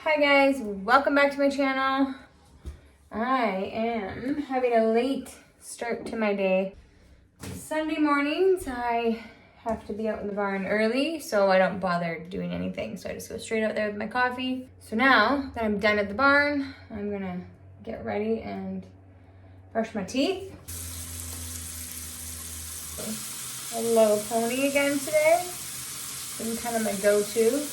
Hi guys, welcome back to my channel. I am having a late start to my day. Sunday mornings, I have to be out in the barn early, so I don't bother doing anything. So I just go straight out there with my coffee. So now that I'm done at the barn, I'm gonna get ready and brush my teeth. Hello pony again today. Been kind of my go-to.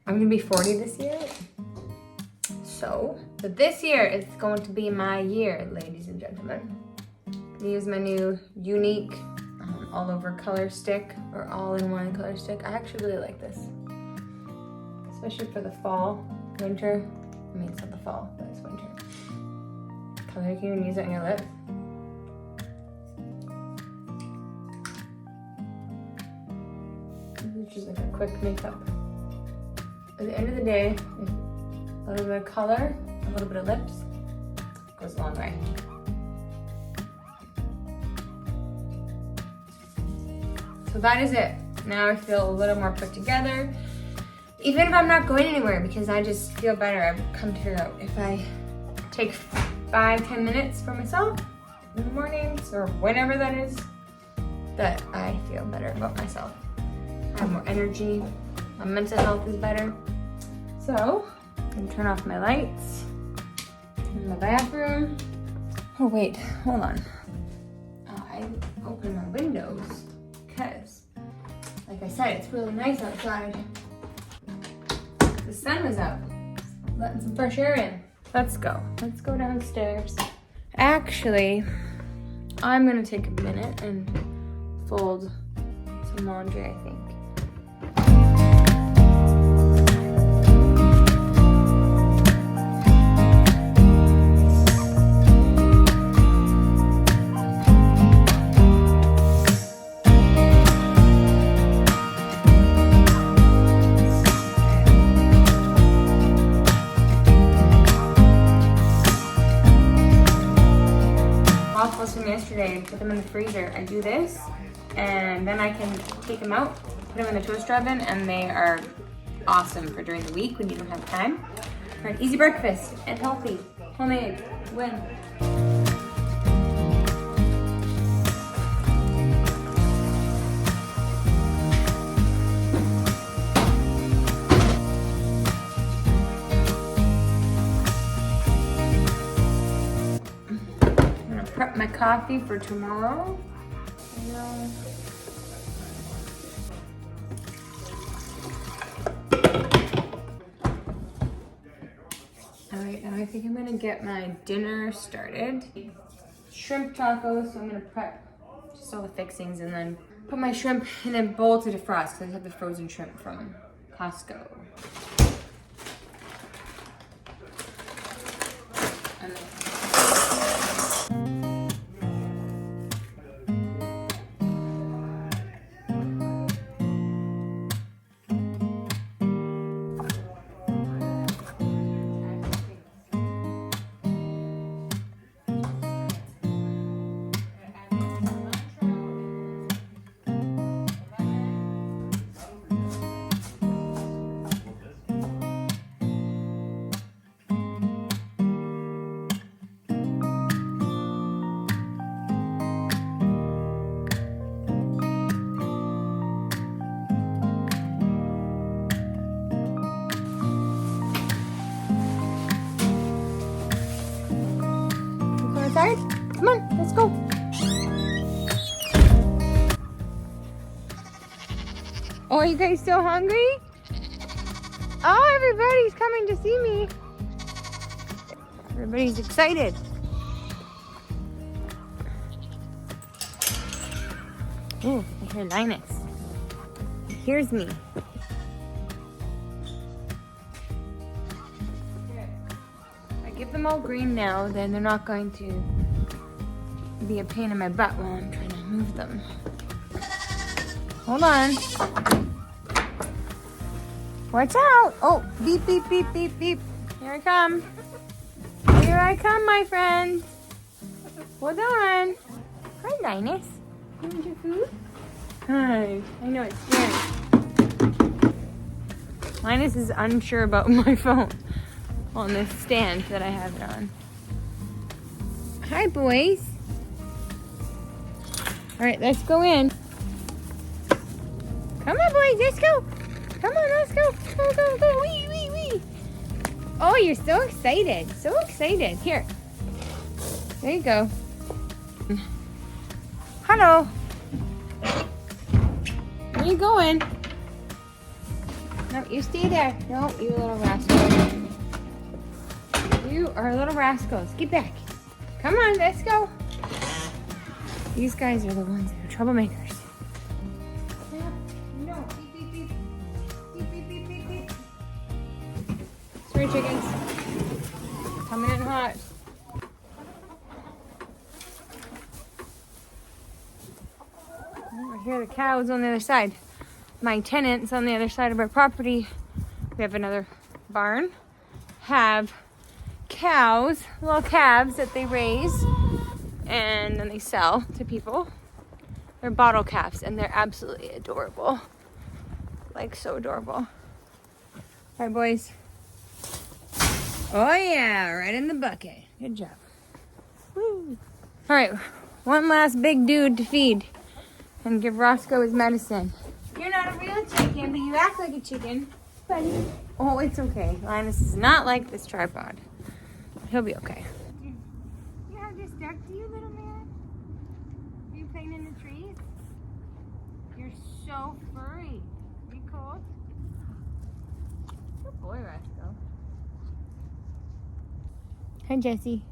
I'm gonna be 40 this year. So this year is going to be my year, ladies and gentlemen. I'm gonna use my new unique all over color stick or all-in-one color stick. I actually really like this, especially for the fall, winter. I mean, it's not the fall, but it's winter. Color, you can even use it on your lips. This is just like a quick makeup. At the end of the day, a little bit of color, a little bit of lips goes a long way. So that is it. Now I feel a little more put together. Even if I'm not going anywhere, because I just feel better. I've come to figure out if I take 5-10 minutes for myself in the mornings or whenever that is, that I feel better about myself. I have more energy. My mental health is better. So, I'm gonna turn off my lights in the bathroom. Oh wait, hold on. I opened my windows because, like I said, it's really nice outside. The sun was out, letting some fresh air in. Let's go downstairs. Actually, I'm gonna take a minute and fold some laundry, I think. Waffles from yesterday, put them in the freezer. I do this, and then I can take them out, put them in the toaster oven, and they are awesome for during the week when you don't have time. For an easy breakfast and healthy, homemade, win. Prep my coffee for tomorrow. Alright, now I think I'm gonna get my dinner started. Shrimp tacos, so I'm gonna prep just all the fixings and then put my shrimp in a bowl to defrost because I have the frozen shrimp from Costco. Outside? Come on, let's go. Oh, are you guys still hungry? Oh, everybody's coming to see me. Everybody's excited. Oh, I hear Linus. He hears me. Give them all green now, then they're not going to be a pain in my butt while I'm trying to move them. Hold on. Watch out. Oh, beep, beep, beep, beep, beep. Here I come. Here I come, my friend. Hold on. Hi, Linus. You want your food? Hi. I know it's scary. Linus is unsure about my phone on this stand that I have it on. Hi, boys. All right, let's go in. Come on, boys, let's go. Come on, let's go. Go, go, go. Wee, wee, wee. Oh, you're so excited. So excited. Here. There you go. Hello. Where you going? No, you stay there. No, you little rascal. You are little rascals. Get back. Come on, let's go. These guys are the ones that are troublemakers. No, beep, beep, beep. Beep, beep, beep, beep, beep. Sorry, chickens. Coming in hot. Over here, the cows on the other side. My tenants on the other side of our property, we have another barn, have cows, little calves that they raise and then they sell to people. They're bottle calves and they're absolutely adorable. Like, so adorable. All right, boys. Oh yeah, right in the bucket. Good job. Woo. All right, one last big dude to feed and give Roscoe his medicine. You're not a real chicken, but you act like a chicken, buddy. Oh, it's okay. Linus is not like this tripod. He'll be okay. You have this stuck to you, little man? Are you playing in the trees? You're so furry. Are you cold? Good boy, Roscoe. Hi, Jesse.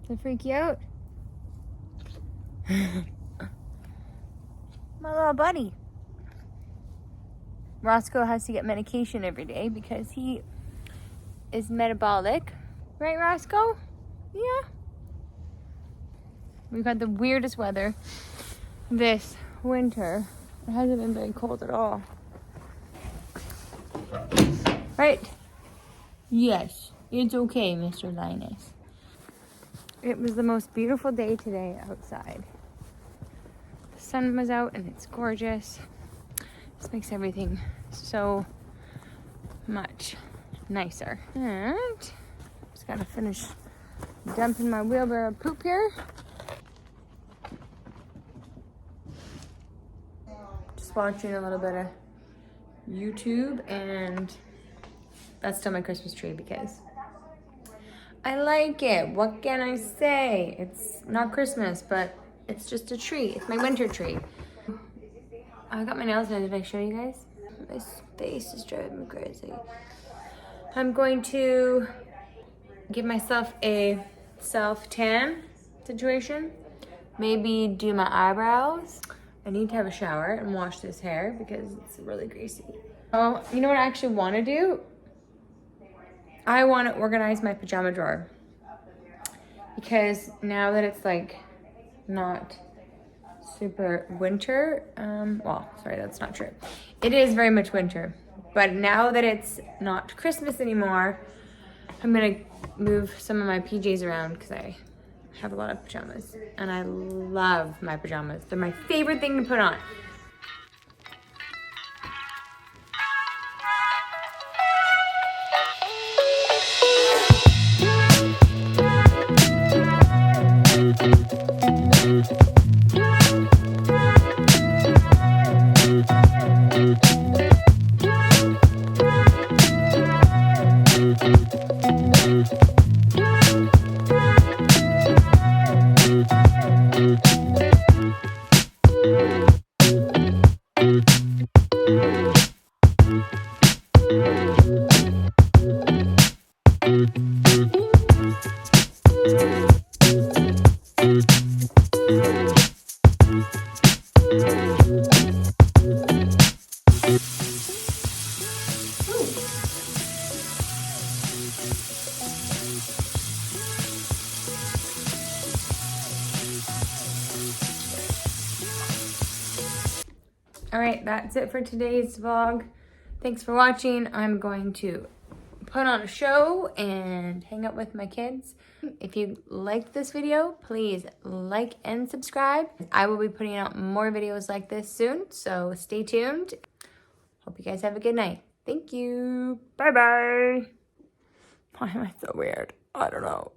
Does it freak you out? My little buddy. Roscoe has to get medication every day because he is metabolic. Right, Roscoe? Yeah. We've had the weirdest weather this winter. It hasn't been very cold at all. Right? Yes, it's okay, Mr. Linus. It was the most beautiful day today outside. The sun was out and it's gorgeous. This makes everything so much nicer. And just gotta finish dumping my wheelbarrow of poop here. Just watching a little bit of YouTube, and that's still my Christmas tree because I like it. What can I say? It's not Christmas, but it's just a tree. It's my winter tree. I got my nails done. Did I show you guys? My face is driving me crazy. I'm going to give myself a self-tan situation. Maybe do my eyebrows. I need to have a shower and wash this hair because it's really greasy. Oh, you know what I actually want to do? I want to organize my pajama drawer. Because now that it's like not super winter, well, sorry, that's not true. It is very much winter, but now that it's not Christmas anymore, I'm gonna move some of my PJs around because I have a lot of pajamas and I love my pajamas. They're my favorite thing to put on. All right, that's it for today's vlog. Thanks for watching. I'm going to put on a show and hang out with my kids. If you liked this video, please like and subscribe. I will be putting out more videos like this soon, so stay tuned. Hope you guys have a good night. Thank you. Bye-bye. Why am I so weird? I don't know.